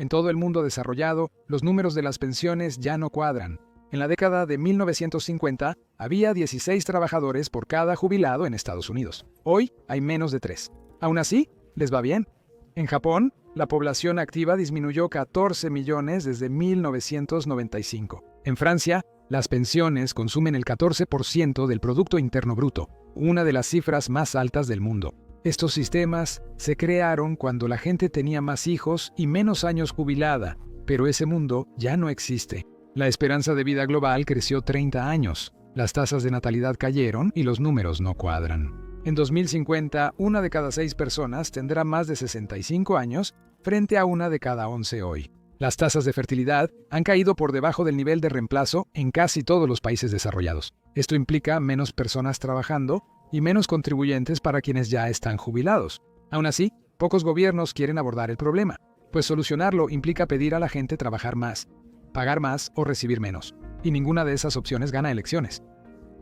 En todo el mundo desarrollado, los números de las pensiones ya no cuadran. En la década de 1950, había 16 trabajadores por cada jubilado en Estados Unidos. Hoy hay menos de 3. Aún así, les va bien. En Japón, la población activa disminuyó 14 millones desde 1995. En Francia, las pensiones consumen el 14% del Producto Interno Bruto, una de las cifras más altas del mundo. Estos sistemas se crearon cuando la gente tenía más hijos y menos años jubilada, pero ese mundo ya no existe. La esperanza de vida global creció 30 años, las tasas de natalidad cayeron y los números no cuadran. En 2050, 1 de cada 6 personas tendrá más de 65 años frente a 1 de cada 11 hoy. Las tasas de fertilidad han caído por debajo del nivel de reemplazo en casi todos los países desarrollados. Esto implica menos personas trabajando y menos contribuyentes para quienes ya están jubilados. Aún así, pocos gobiernos quieren abordar el problema, pues solucionarlo implica pedir a la gente trabajar más, pagar más o recibir menos, y ninguna de esas opciones gana elecciones.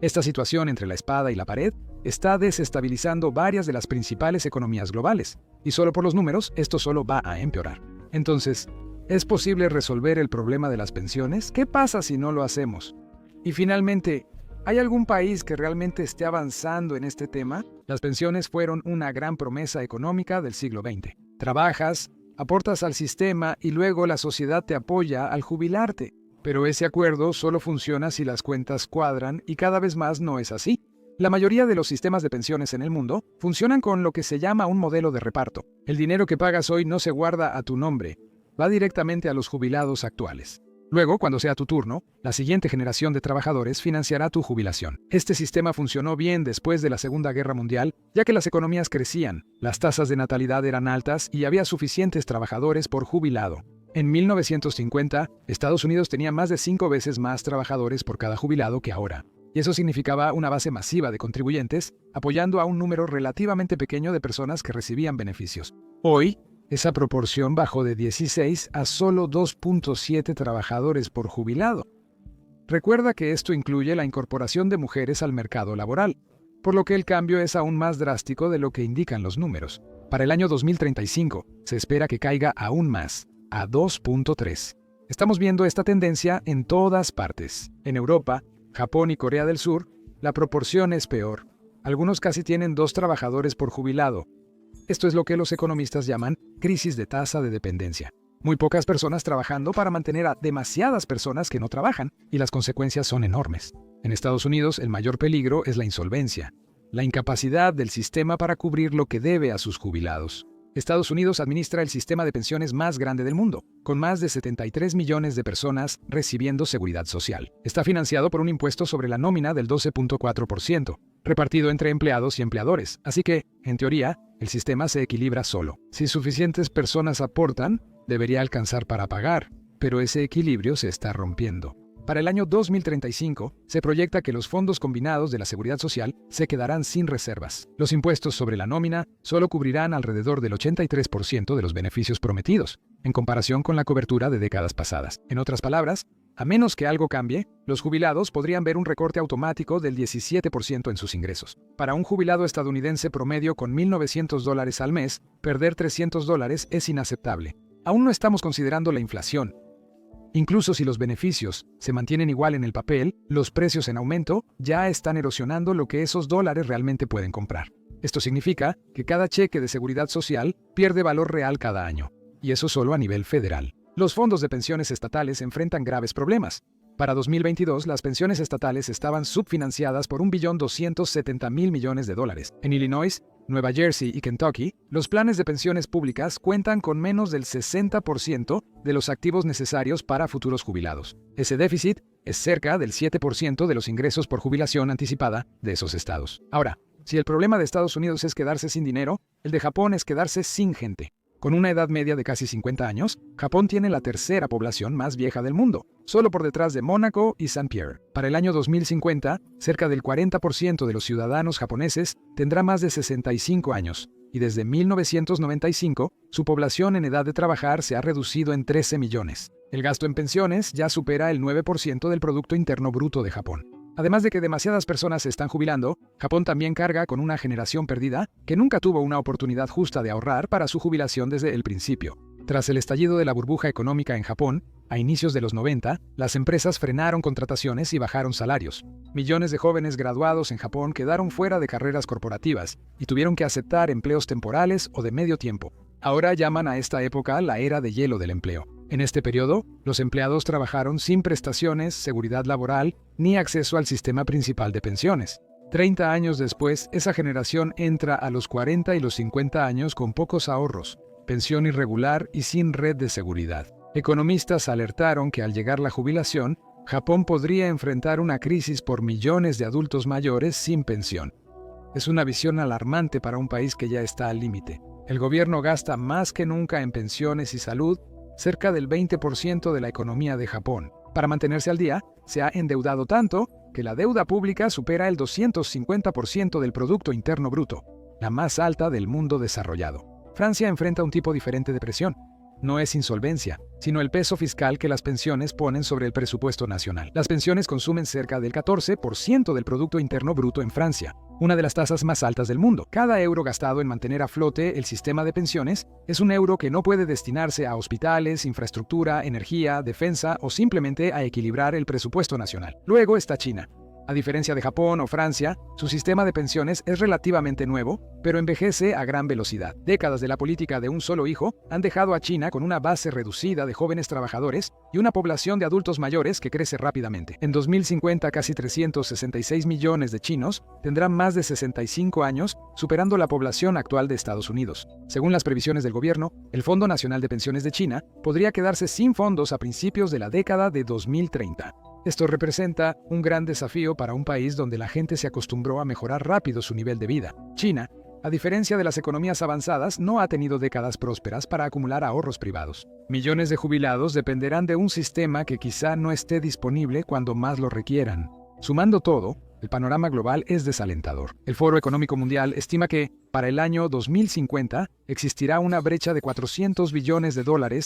Esta situación entre la espada y la pared está desestabilizando varias de las principales economías globales, y solo por los números esto solo va a empeorar. Entonces, ¿es posible resolver el problema de las pensiones? ¿Qué pasa si no lo hacemos? Y finalmente, ¿hay algún país que realmente esté avanzando en este tema? Las pensiones fueron una gran promesa económica del siglo XX. Trabajas, aportas al sistema y luego la sociedad te apoya al jubilarte. Pero ese acuerdo solo funciona si las cuentas cuadran y cada vez más no es así. La mayoría de los sistemas de pensiones en el mundo funcionan con lo que se llama un modelo de reparto. El dinero que pagas hoy no se guarda a tu nombre, va directamente a los jubilados actuales. Luego, cuando sea tu turno, la siguiente generación de trabajadores financiará tu jubilación. Este sistema funcionó bien después de la Segunda Guerra Mundial, ya que las economías crecían, las tasas de natalidad eran altas y había suficientes trabajadores por jubilado. En 1950, Estados Unidos tenía más de 5 veces más trabajadores por cada jubilado que ahora. Y eso significaba una base masiva de contribuyentes, apoyando a un número relativamente pequeño de personas que recibían beneficios. Hoy, esa proporción bajó de 16 a solo 2.7 trabajadores por jubilado. Recuerda que esto incluye la incorporación de mujeres al mercado laboral, por lo que el cambio es aún más drástico de lo que indican los números. Para el año 2035, se espera que caiga aún más, a 2.3. Estamos viendo esta tendencia en todas partes. En Europa, Japón y Corea del Sur, la proporción es peor. Algunos casi tienen 2 trabajadores por jubilado. Esto es lo que los economistas llaman crisis de tasa de dependencia. Muy pocas personas trabajando para mantener a demasiadas personas que no trabajan, y las consecuencias son enormes. En Estados Unidos, el mayor peligro es la insolvencia, la incapacidad del sistema para cubrir lo que debe a sus jubilados. Estados Unidos administra el sistema de pensiones más grande del mundo, con más de 73 millones de personas recibiendo seguridad social. Está financiado por un impuesto sobre la nómina del 12.4%, repartido entre empleados y empleadores, así que, en teoría, el sistema se equilibra solo. Si suficientes personas aportan, debería alcanzar para pagar, pero ese equilibrio se está rompiendo. Para el año 2035, se proyecta que los fondos combinados de la seguridad social se quedarán sin reservas. Los impuestos sobre la nómina solo cubrirán alrededor del 83% de los beneficios prometidos, en comparación con la cobertura de décadas pasadas. En otras palabras, a menos que algo cambie, los jubilados podrían ver un recorte automático del 17% en sus ingresos. Para un jubilado estadounidense promedio con $1,900 al mes, perder $300 es inaceptable. Aún no estamos considerando la inflación. Incluso si los beneficios se mantienen igual en el papel, los precios en aumento ya están erosionando lo que esos dólares realmente pueden comprar. Esto significa que cada cheque de seguridad social pierde valor real cada año, y eso solo a nivel federal. Los fondos de pensiones estatales enfrentan graves problemas. Para 2022, las pensiones estatales estaban subfinanciadas por $1.270 billones. En Illinois, Nueva Jersey y Kentucky, los planes de pensiones públicas cuentan con menos del 60% de los activos necesarios para futuros jubilados. Ese déficit es cerca del 7% de los ingresos por jubilación anticipada de esos estados. Ahora, si el problema de Estados Unidos es quedarse sin dinero, el de Japón es quedarse sin gente. Con una edad media de casi 50 años, Japón tiene la tercera población más vieja del mundo, solo por detrás de Mónaco y Saint Pierre. Para el año 2050, cerca del 40% de los ciudadanos japoneses tendrá más de 65 años, y desde 1995, su población en edad de trabajar se ha reducido en 13 millones. El gasto en pensiones ya supera el 9% del Producto Interno Bruto de Japón. Además de que demasiadas personas se están jubilando, Japón también carga con una generación perdida que nunca tuvo una oportunidad justa de ahorrar para su jubilación desde el principio. Tras el estallido de la burbuja económica en Japón, a inicios de los 90, las empresas frenaron contrataciones y bajaron salarios. Millones de jóvenes graduados en Japón quedaron fuera de carreras corporativas y tuvieron que aceptar empleos temporales o de medio tiempo. Ahora llaman a esta época la era de hielo del empleo. En este periodo, los empleados trabajaron sin prestaciones, seguridad laboral, ni acceso al sistema principal de pensiones. 30 años después, esa generación entra a los 40 y los 50 años con pocos ahorros, pensión irregular y sin red de seguridad. Economistas alertaron que al llegar la jubilación, Japón podría enfrentar una crisis por millones de adultos mayores sin pensión. Es una visión alarmante para un país que ya está al límite. El gobierno gasta más que nunca en pensiones y salud, cerca del 20% de la economía de Japón. Para mantenerse al día, se ha endeudado tanto que la deuda pública supera el 250% del Producto Interno Bruto, la más alta del mundo desarrollado. Francia enfrenta un tipo diferente de presión. No es insolvencia, sino el peso fiscal que las pensiones ponen sobre el presupuesto nacional. Las pensiones consumen cerca del 14% del Producto Interno Bruto en Francia, una de las tasas más altas del mundo. Cada euro gastado en mantener a flote el sistema de pensiones es un euro que no puede destinarse a hospitales, infraestructura, energía, defensa o simplemente a equilibrar el presupuesto nacional. Luego está China. A diferencia de Japón o Francia, su sistema de pensiones es relativamente nuevo, pero envejece a gran velocidad. Décadas de la política de un solo hijo han dejado a China con una base reducida de jóvenes trabajadores y una población de adultos mayores que crece rápidamente. En 2050, casi 366 millones de chinos tendrán más de 65 años, superando la población actual de Estados Unidos. Según las previsiones del gobierno, el Fondo Nacional de Pensiones de China podría quedarse sin fondos a principios de la década de 2030. Esto representa un gran desafío para un país donde la gente se acostumbró a mejorar rápido su nivel de vida. China, a diferencia de las economías avanzadas, no ha tenido décadas prósperas para acumular ahorros privados. Millones de jubilados dependerán de un sistema que quizá no esté disponible cuando más lo requieran. Sumando todo, el panorama global es desalentador. El Foro Económico Mundial estima que, para el año 2050, existirá una brecha de $400 billones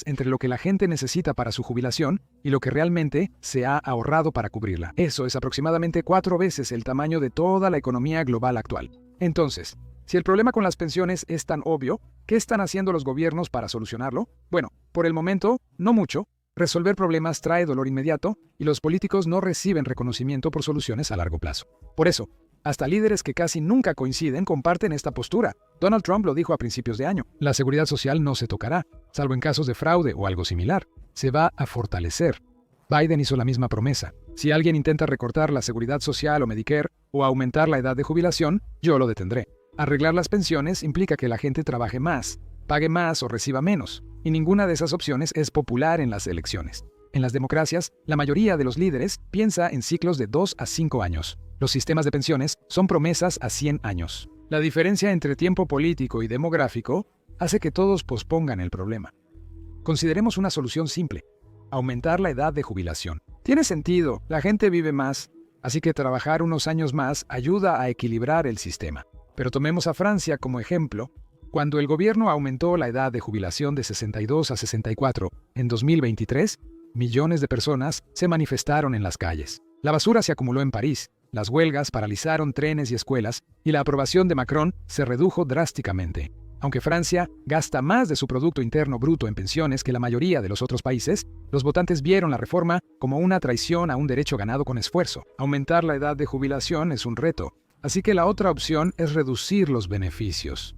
entre lo que la gente necesita para su jubilación y lo que realmente se ha ahorrado para cubrirla. Eso es aproximadamente 4 veces el tamaño de toda la economía global actual. Entonces, si el problema con las pensiones es tan obvio, ¿qué están haciendo los gobiernos para solucionarlo? Bueno, por el momento, no mucho. Resolver problemas trae dolor inmediato y los políticos no reciben reconocimiento por soluciones a largo plazo. Por eso, hasta líderes que casi nunca coinciden comparten esta postura. Donald Trump lo dijo a principios de año. La seguridad social no se tocará, salvo en casos de fraude o algo similar. Se va a fortalecer. Biden hizo la misma promesa. Si alguien intenta recortar la seguridad social o Medicare o aumentar la edad de jubilación, yo lo detendré. Arreglar las pensiones implica que la gente trabaje más, pague más o reciba menos, y ninguna de esas opciones es popular en las elecciones. En las democracias, la mayoría de los líderes piensa en ciclos de 2 a 5 años. Los sistemas de pensiones son promesas a 100 años. La diferencia entre tiempo político y demográfico hace que todos pospongan el problema. Consideremos una solución simple: aumentar la edad de jubilación. Tiene sentido, la gente vive más, así que trabajar unos años más ayuda a equilibrar el sistema. Pero tomemos a Francia como ejemplo. Cuando el gobierno aumentó la edad de jubilación de 62 a 64 en 2023, millones de personas se manifestaron en las calles. La basura se acumuló en París, las huelgas paralizaron trenes y escuelas, y la aprobación de Macron se redujo drásticamente. Aunque Francia gasta más de su Producto Interno Bruto en pensiones que la mayoría de los otros países, los votantes vieron la reforma como una traición a un derecho ganado con esfuerzo. Aumentar la edad de jubilación es un reto, así que la otra opción es reducir los beneficios.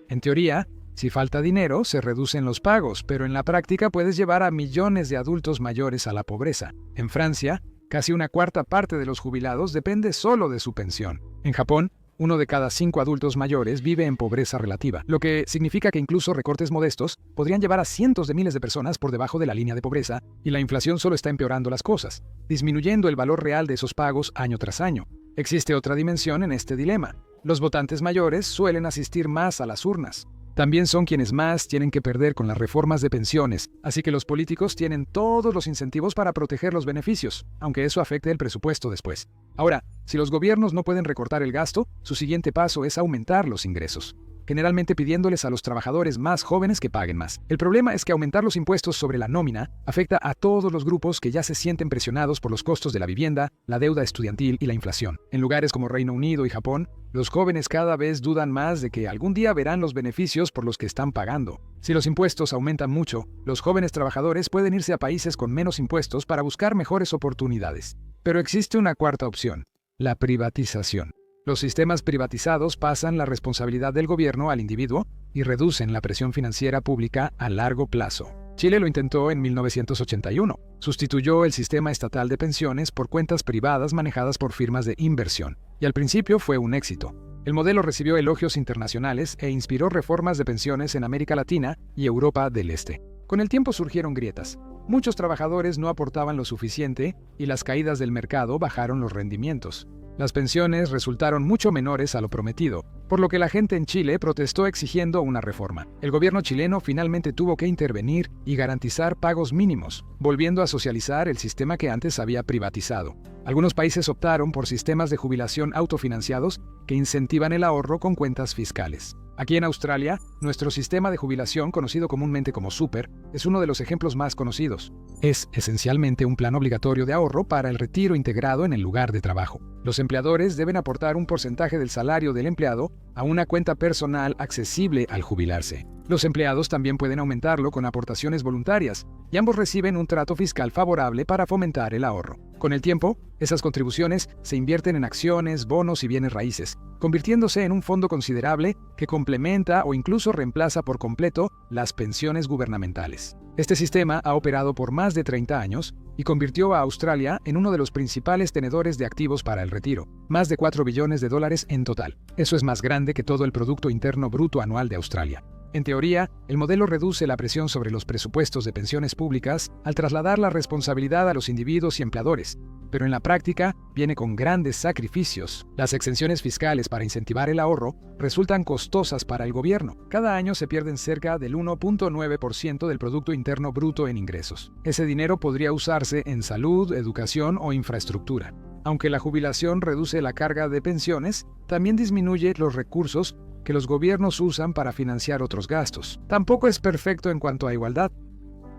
En teoría, si falta dinero, se reducen los pagos, pero en la práctica puedes llevar a millones de adultos mayores a la pobreza. En Francia, casi una cuarta parte de los jubilados depende solo de su pensión. En Japón, 1 de cada 5 adultos mayores vive en pobreza relativa, lo que significa que incluso recortes modestos podrían llevar a cientos de miles de personas por debajo de la línea de pobreza, y la inflación solo está empeorando las cosas, disminuyendo el valor real de esos pagos año tras año. Existe otra dimensión en este dilema. Los votantes mayores suelen asistir más a las urnas. También son quienes más tienen que perder con las reformas de pensiones, así que los políticos tienen todos los incentivos para proteger los beneficios, aunque eso afecte el presupuesto después. Ahora, si los gobiernos no pueden recortar el gasto, su siguiente paso es aumentar los ingresos. generalmente pidiéndoles a los trabajadores más jóvenes que paguen más. El problema es que aumentar los impuestos sobre la nómina afecta a todos los grupos que ya se sienten presionados por los costos de la vivienda, la deuda estudiantil y la inflación. En lugares como Reino Unido y Japón, los jóvenes cada vez dudan más de que algún día verán los beneficios por los que están pagando. Si los impuestos aumentan mucho, los jóvenes trabajadores pueden irse a países con menos impuestos para buscar mejores oportunidades. Pero existe una cuarta opción: la privatización. Los sistemas privatizados pasan la responsabilidad del gobierno al individuo y reducen la presión financiera pública a largo plazo. Chile lo intentó en 1981. Sustituyó el sistema estatal de pensiones por cuentas privadas manejadas por firmas de inversión. Y al principio fue un éxito. El modelo recibió elogios internacionales e inspiró reformas de pensiones en América Latina y Europa del Este. Con el tiempo surgieron grietas. Muchos trabajadores no aportaban lo suficiente y las caídas del mercado bajaron los rendimientos. Las pensiones resultaron mucho menores a lo prometido, por lo que la gente en Chile protestó exigiendo una reforma. El gobierno chileno finalmente tuvo que intervenir y garantizar pagos mínimos, volviendo a socializar el sistema que antes había privatizado. Algunos países optaron por sistemas de jubilación autofinanciados que incentivan el ahorro con cuentas fiscales. Aquí en Australia, nuestro sistema de jubilación, conocido comúnmente como Super, es uno de los ejemplos más conocidos. Es esencialmente un plan obligatorio de ahorro para el retiro integrado en el lugar de trabajo. Los empleadores deben aportar un porcentaje del salario del empleado a una cuenta personal accesible al jubilarse. Los empleados también pueden aumentarlo con aportaciones voluntarias, y ambos reciben un trato fiscal favorable para fomentar el ahorro. Con el tiempo, esas contribuciones se invierten en acciones, bonos y bienes raíces, convirtiéndose en un fondo considerable que complementa o incluso reemplaza por completo las pensiones gubernamentales. Este sistema ha operado por más de 30 años y convirtió a Australia en uno de los principales tenedores de activos para el retiro, más de $4 billones en total. Eso es más grande que todo el Producto Interno Bruto anual de Australia. En teoría, el modelo reduce la presión sobre los presupuestos de pensiones públicas al trasladar la responsabilidad a los individuos y empleadores, pero en la práctica viene con grandes sacrificios. Las exenciones fiscales para incentivar el ahorro resultan costosas para el gobierno. Cada año se pierden cerca del 1.9% del Producto Interno Bruto en ingresos. Ese dinero podría usarse en salud, educación o infraestructura. Aunque la jubilación reduce la carga de pensiones, también disminuye los recursos que los gobiernos usan para financiar otros gastos. Tampoco es perfecto en cuanto a igualdad.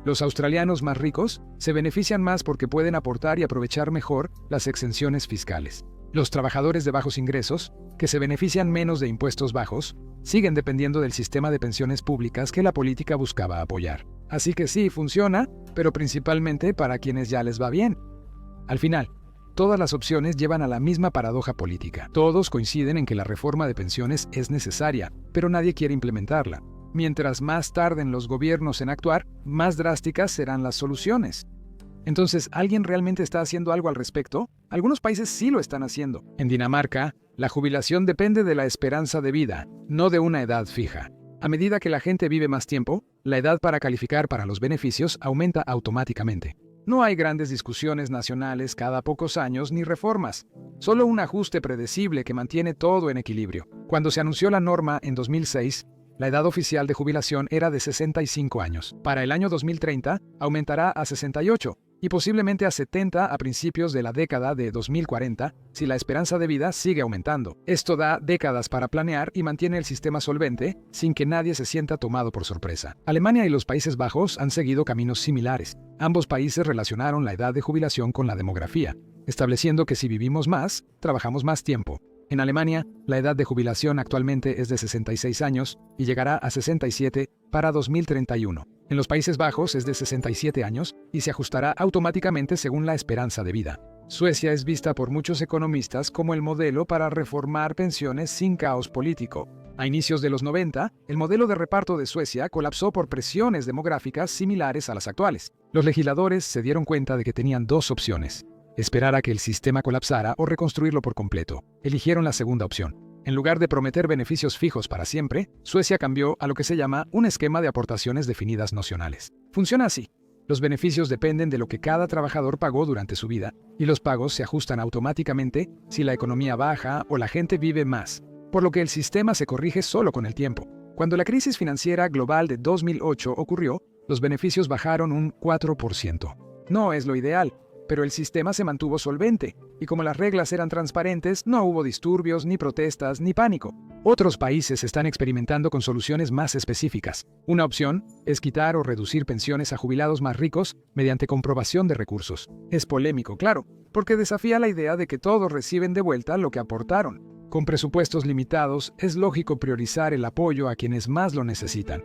Los australianos más ricos se benefician más porque pueden aportar y aprovechar mejor las exenciones fiscales. Los trabajadores de bajos ingresos, que se benefician menos de impuestos bajos, siguen dependiendo del sistema de pensiones públicas que la política buscaba apoyar. Así que sí, funciona, pero principalmente para quienes ya les va bien. Al final, todas las opciones llevan a la misma paradoja política. Todos coinciden en que la reforma de pensiones es necesaria, pero nadie quiere implementarla. Mientras más tarden los gobiernos en actuar, más drásticas serán las soluciones. Entonces, ¿alguien realmente está haciendo algo al respecto? Algunos países sí lo están haciendo. En Dinamarca, la jubilación depende de la esperanza de vida, no de una edad fija. A medida que la gente vive más tiempo, la edad para calificar para los beneficios aumenta automáticamente. No hay grandes discusiones nacionales cada pocos años ni reformas, solo un ajuste predecible que mantiene todo en equilibrio. Cuando se anunció la norma en 2006, la edad oficial de jubilación era de 65 años. Para el año 2030, aumentará a 68 y posiblemente a 70 a principios de la década de 2040 si la esperanza de vida sigue aumentando. Esto da décadas para planear y mantiene el sistema solvente sin que nadie se sienta tomado por sorpresa. Alemania y los Países Bajos han seguido caminos similares. Ambos países relacionaron la edad de jubilación con la demografía, estableciendo que si vivimos más, trabajamos más tiempo. En Alemania, la edad de jubilación actualmente es de 66 años y llegará a 67 para 2031. En los Países Bajos es de 67 años y se ajustará automáticamente según la esperanza de vida. Suecia es vista por muchos economistas como el modelo para reformar pensiones sin caos político. A inicios de los 90, el modelo de reparto de Suecia colapsó por presiones demográficas similares a las actuales. Los legisladores se dieron cuenta de que tenían dos opciones: esperar a que el sistema colapsara o reconstruirlo por completo. Eligieron la segunda opción. En lugar de prometer beneficios fijos para siempre, Suecia cambió a lo que se llama un esquema de aportaciones definidas nocionales. Funciona así. Los beneficios dependen de lo que cada trabajador pagó durante su vida, y los pagos se ajustan automáticamente si la economía baja o la gente vive más, por lo que el sistema se corrige solo con el tiempo. Cuando la crisis financiera global de 2008 ocurrió, los beneficios bajaron un 4%. No es lo ideal, pero el sistema se mantuvo solvente, y como las reglas eran transparentes, no hubo disturbios, ni protestas, ni pánico. Otros países están experimentando con soluciones más específicas. Una opción es quitar o reducir pensiones a jubilados más ricos mediante comprobación de recursos. Es polémico, claro, porque desafía la idea de que todos reciben de vuelta lo que aportaron. Con presupuestos limitados, es lógico priorizar el apoyo a quienes más lo necesitan.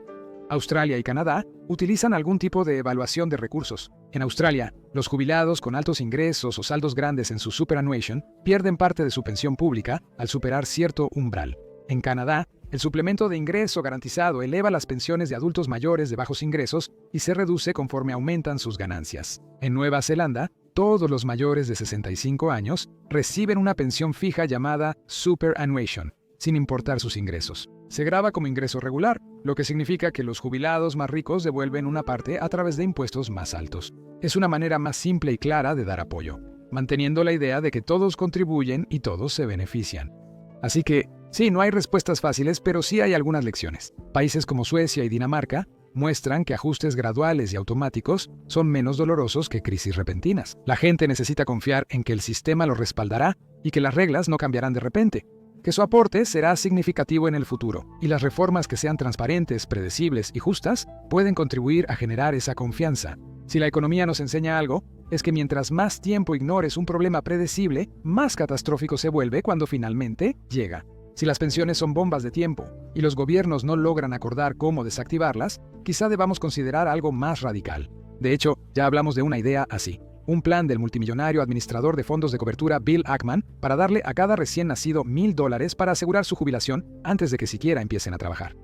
Australia y Canadá utilizan algún tipo de evaluación de recursos. En Australia, los jubilados con altos ingresos o saldos grandes en su superannuation pierden parte de su pensión pública al superar cierto umbral. En Canadá, el suplemento de ingreso garantizado eleva las pensiones de adultos mayores de bajos ingresos y se reduce conforme aumentan sus ganancias. En Nueva Zelanda, todos los mayores de 65 años reciben una pensión fija llamada superannuation, sin importar sus ingresos. Se graba como ingreso regular, lo que significa que los jubilados más ricos devuelven una parte a través de impuestos más altos. Es una manera más simple y clara de dar apoyo, manteniendo la idea de que todos contribuyen y todos se benefician. Así que, sí, no hay respuestas fáciles, pero sí hay algunas lecciones. Países como Suecia y Dinamarca muestran que ajustes graduales y automáticos son menos dolorosos que crisis repentinas. La gente necesita confiar en que el sistema lo respaldará y que las reglas no cambiarán de repente, que su aporte será significativo en el futuro, y las reformas que sean transparentes, predecibles y justas pueden contribuir a generar esa confianza. Si la economía nos enseña algo, es que mientras más tiempo ignores un problema predecible, más catastrófico se vuelve cuando finalmente llega. Si las pensiones son bombas de tiempo y los gobiernos no logran acordar cómo desactivarlas, quizá debamos considerar algo más radical. De hecho, ya hablamos de una idea así. Un plan del multimillonario administrador de fondos de cobertura Bill Ackman para darle a cada recién nacido $1,000 para asegurar su jubilación antes de que siquiera empiecen a trabajar.